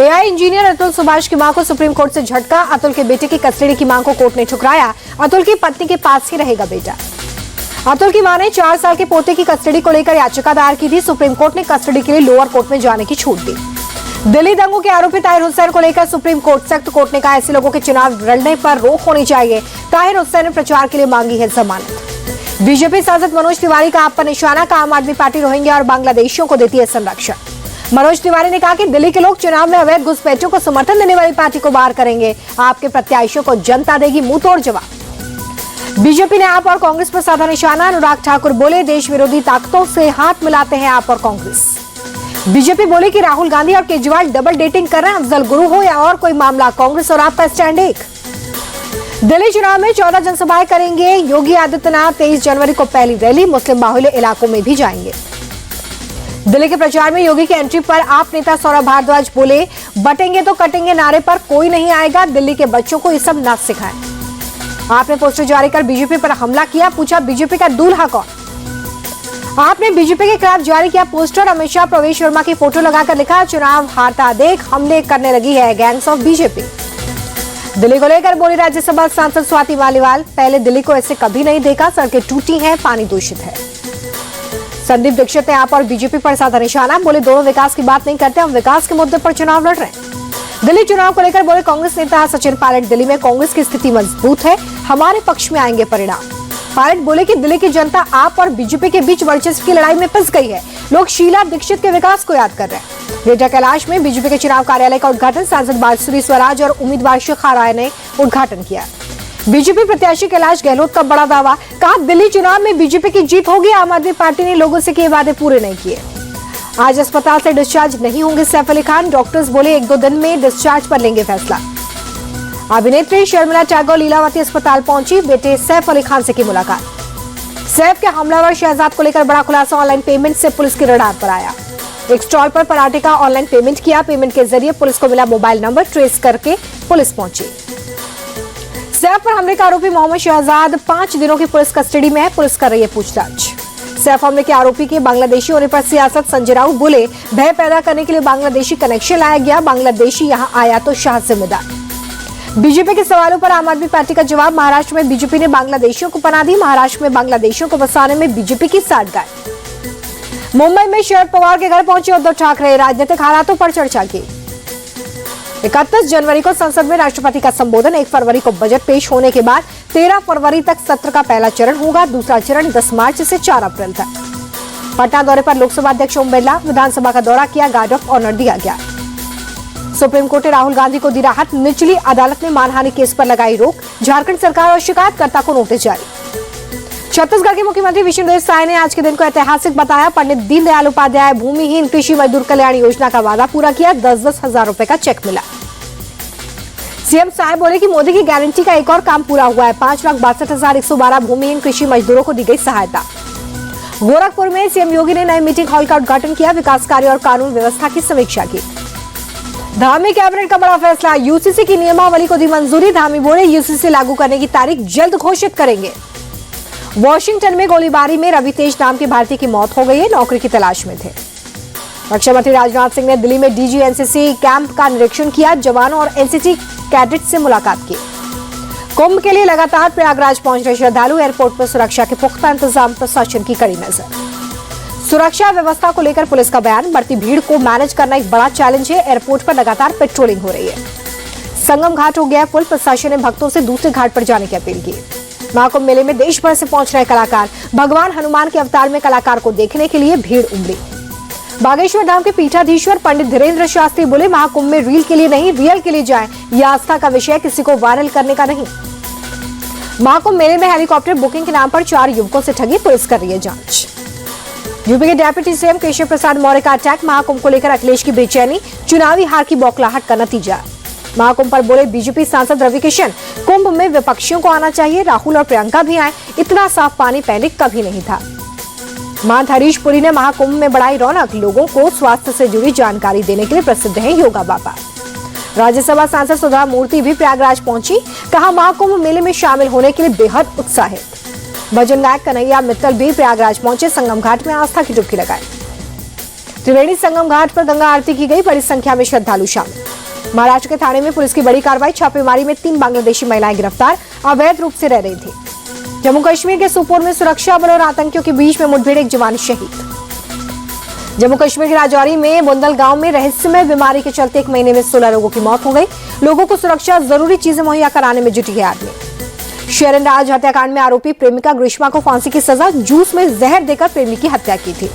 AI engineer Atul Subhash की मां को सुप्रीम कोर्ट से झटका। अतुल के बेटे की कस्टडी की मांग को कोर्ट ने ठुकराया। अतुल की पत्नी के पास ही रहेगा बेटा। अतुल की मां ने 4 साल के पोते की कस्टडी को लेकर याचिका दायर की थी। सुप्रीम कोर्ट ने कस्टडी के लिए लोअर कोर्ट में जाने की छूट दी। दिल्ली दंगों के आरोपी ताहिर हुसैन को लेकर सुप्रीम कोर्ट सख्त। कोर्ट ने कहा ऐसे लोगों के चुनाव लड़ने पर रोक होनी चाहिए। ताहिर हुसैन ने प्रचार के लिए मांगी है जमानत। बीजेपी सांसद मनोज तिवारी का आप पर निशाना। का आम आदमी पार्टी रोहिंग्या और बांग्लादेशियों को देती है संरक्षण। मनोज तिवारी ने कहा कि दिल्ली के लोग चुनाव में अवैध घुसपैठियों को समर्थन देने वाली पार्टी को बाहर करेंगे। आपके प्रत्याशियों को जनता देगी मुंहतोड़ जवाब। बीजेपी ने आप और कांग्रेस पर साधा निशाना। अनुराग ठाकुर बोले देश विरोधी ताकतों से हाथ मिलाते हैं आप और कांग्रेस। बीजेपी बोले कि राहुल गांधी और केजरीवाल डबल डेटिंग कर रहे हैं। अफजल गुरु हो या और कोई मामला, कांग्रेस और आपका स्टैंड एक। दिल्ली चुनाव में 14 जनसभाएं करेंगे योगी आदित्यनाथ। 23 जनवरी को पहली रैली। मुस्लिम बाहुल्य इलाकों में भी जाएंगे। दिल्ली के प्रचार में योगी की एंट्री पर आप नेता सौरभ भारद्वाज बोले बटेंगे तो कटेंगे नारे पर कोई नहीं आएगा। दिल्ली के बच्चों को ये सब ना सिखाएं। आपने पोस्टर जारी कर बीजेपी पर हमला किया। पूछा बीजेपी का दूल्हा कौन। आपने बीजेपी के खिलाफ जारी किया पोस्टर। अमित शाह प्रवेश वर्मा की फोटो लगाकर लिखा चुनाव हारता देख हमले करने लगी है गैंग्स ऑफ बीजेपी। दिल्ली को लेकर बोली राज्यसभा सांसद स्वाति मालीवाल पहले दिल्ली को ऐसे कभी नहीं देखा। सड़कें टूटी हैं, पानी दूषित है। संदीप दीक्षित ने आप और बीजेपी पर साधा निशाना। बोले दोनों विकास की बात नहीं करते, हम विकास के मुद्दे पर चुनाव लड़ रहे हैं। दिल्ली चुनाव को लेकर बोले कांग्रेस नेता सचिन पायलट दिल्ली में कांग्रेस की स्थिति मजबूत है, हमारे पक्ष में आएंगे परिणाम। पायलट बोले कि दिल्ली की जनता आप और बीजेपी के बीच वर्चस्व की लड़ाई में फंस गई है। लोग शीला दीक्षित के विकास को याद कर रहे हैं। ग्रेटर कैलाश में बीजेपी के चुनाव कार्यालय का उद्घाटन सांसद बांसुरी स्वराज और उम्मीदवार शिखा राय ने उद्घाटन किया। बीजेपी प्रत्याशी कैलाश गहलोत का बड़ा दावा। कहा दिल्ली चुनाव में बीजेपी की जीत होगी। आम आदमी पार्टी ने लोगों से किए वादे पूरे नहीं किए। आज अस्पताल से डिस्चार्ज नहीं होंगे सैफ अली खान। डॉक्टर्स बोले 1-2 दिन में डिस्चार्ज पर लेंगे फैसला। अभिनेत्री शर्मिला टैगोर लीलावती अस्पताल पहुंची। बेटे सैफ अली खान से की मुलाकात। सैफ के हमलावर शहजाद को लेकर बड़ा खुलासा। ऑनलाइन पेमेंट से पुलिस की रडार पर आया। एक स्टॉल पर पराठे का ऑनलाइन पेमेंट किया। पेमेंट के जरिए पुलिस को मिला मोबाइल नंबर। ट्रेस करके पुलिस पहुंची। सैफ पर हमले का आरोपी मोहम्मद शहजाद 5 दिनों की पुलिस कस्टडी में है। पुलिस कर रही है पूछताछ। सैफ हमले के आरोपी के बांग्लादेशी होने पर सियासत। संजय राउत बोले भय पैदा करने के लिए बांग्लादेशी कनेक्शन लाया गया। बांग्लादेशी यहां आया तो शाह जिम्मेदार। बीजेपी के सवालों पर आम आदमी पार्टी का जवाब। महाराष्ट्र में बीजेपी ने बांग्लादेशियों को पनाह दी। महाराष्ट्र में बांग्लादेशियों को बसाने में बीजेपी की साठगांठ। मुंबई में शरद पवार के घर पहुंचे उद्धव ठाकरे। राजनीतिक हालातों पर चर्चा की। 31 जनवरी को संसद में राष्ट्रपति का संबोधन। 1 फरवरी को बजट पेश होने के बाद 13 फरवरी तक सत्र का पहला चरण होगा। दूसरा चरण 10 मार्च से 4 अप्रैल तक। पटना दौरे पर लोकसभा अध्यक्ष ओम बिरला। विधानसभा का दौरा किया। गार्ड ऑफ ऑनर दिया गया। सुप्रीम कोर्ट ने राहुल गांधी को दी राहत। निचली अदालत ने मानहानि केस पर लगाई रोक। झारखंड सरकार और शिकायतकर्ता को नोटिस जारी। छत्तीसगढ़ के मुख्यमंत्री विष्णुदेव साय ने आज के दिन को ऐतिहासिक बताया। पंडित दीनदयाल उपाध्याय भूमिहीन कृषि मजदूर कल्याण योजना का वादा पूरा किया। 10-10 हजार रुपए का चेक मिला। सीएम साय बोले कि मोदी की गारंटी का एक और काम पूरा हुआ है। 5,62,112 भूमिहीन कृषि मजदूरों को दी गई सहायता। गोरखपुर में सीएम योगी ने नए मीटिंग हॉल का उद्घाटन किया। विकास कार्य और कानून व्यवस्था की समीक्षा की। धामी कैबिनेट का बड़ा फैसला। यूसीसी की नियमावली को दी मंजूरी। धामी बोले यूसीसी लागू करने की तारीख जल्द घोषित करेंगे। वॉशिंगटन में गोलीबारी में रवि तेज नाम के भारतीय की मौत हो गई है। नौकरी की तलाश में थे। रक्षा मंत्री राजनाथ सिंह ने दिल्ली में डीजी एनसीसी कैंप का निरीक्षण किया। जवानों और एनसीसी कैडेट से मुलाकात की। कुंभ के लिए लगातार प्रयागराज पहुंच रहे श्रद्धालु। एयरपोर्ट पर सुरक्षा के पुख्ता इंतजाम। प्रशासन की कड़ी नजर। सुरक्षा व्यवस्था को लेकर पुलिस का बयान। बढ़ती भीड़ को मैनेज करना एक बड़ा चैलेंज है। एयरपोर्ट पर लगातार पेट्रोलिंग हो रही है। संगम घाट हो गया फुल। प्रशासन ने भक्तों से दूसरे घाट पर जाने की अपील की। महाकुंभ मेले में देश भर से पहुंच रहे कलाकार। भगवान हनुमान के अवतार में कलाकार को देखने के लिए भीड़ उमड़ी। बागेश्वर धाम के पीठाधीश्वर पंडित धीरेन्द्र शास्त्री बोले महाकुंभ में रील के लिए नहीं रियल के लिए जाएं। यह आस्था का विषय, किसी को वायरल करने का नहीं। महाकुंभ मेले में हेलीकॉप्टर बुकिंग के नाम पर 4 युवकों से ठगी। पुलिस कर रही है जांच। यूपी के डिप्टी सीएम केशव प्रसाद मौर्य का अटैक। महाकुंभ को लेकर अखिलेश की बेचैनी। चुनावी हार की बौखलाहट का नतीजा। महाकुंभ पर बोले बीजेपी सांसद रवि किशन कुंभ में विपक्षियों को आना चाहिए। राहुल और प्रियंका भी आए। इतना साफ पानी पहले कभी नहीं था। महंत हरीश पुरी ने महाकुंभ में बढ़ाई रौनक। लोगों को स्वास्थ्य से जुड़ी जानकारी देने के लिए प्रसिद्ध है योगा बाबा। राज्यसभा सांसद सुधा मूर्ति भी प्रयागराज पहुंची। कहा महाकुंभ मेले में शामिल होने के लिए बेहद उत्साहित। भजन गायक कन्हैया मित्तल भी प्रयागराज पहुंचे। संगम घाट में आस्था की डुबकी लगाई। त्रिवेणी संगम घाट पर गंगा आरती की गई, बड़ी संख्या में श्रद्धालु शामिल। महाराष्ट्र के थाने में पुलिस की बड़ी कार्रवाई, छापेमारी में 3 बांग्लादेशी महिलाएं गिरफ्तार, अवैध रूप से रह रही थी। जम्मू कश्मीर के सोपोर में सुरक्षा बल और आतंकियों के बीच में मुठभेड़, एक जवान शहीद। जम्मू कश्मीर के राजौरी में बुंदल गांव में रहस्यमय बीमारी के चलते 1 महीने में 16 लोगों की मौत हो गई। लोगों को सुरक्षा जरूरी चीजें मुहैया कराने में जुटी है आर्मी। शेरन राज हत्याकांड में आरोपी प्रेमिका ग्रीष्मा को फांसी की सजा, जूस में जहर देकर प्रेमी की हत्या की थी।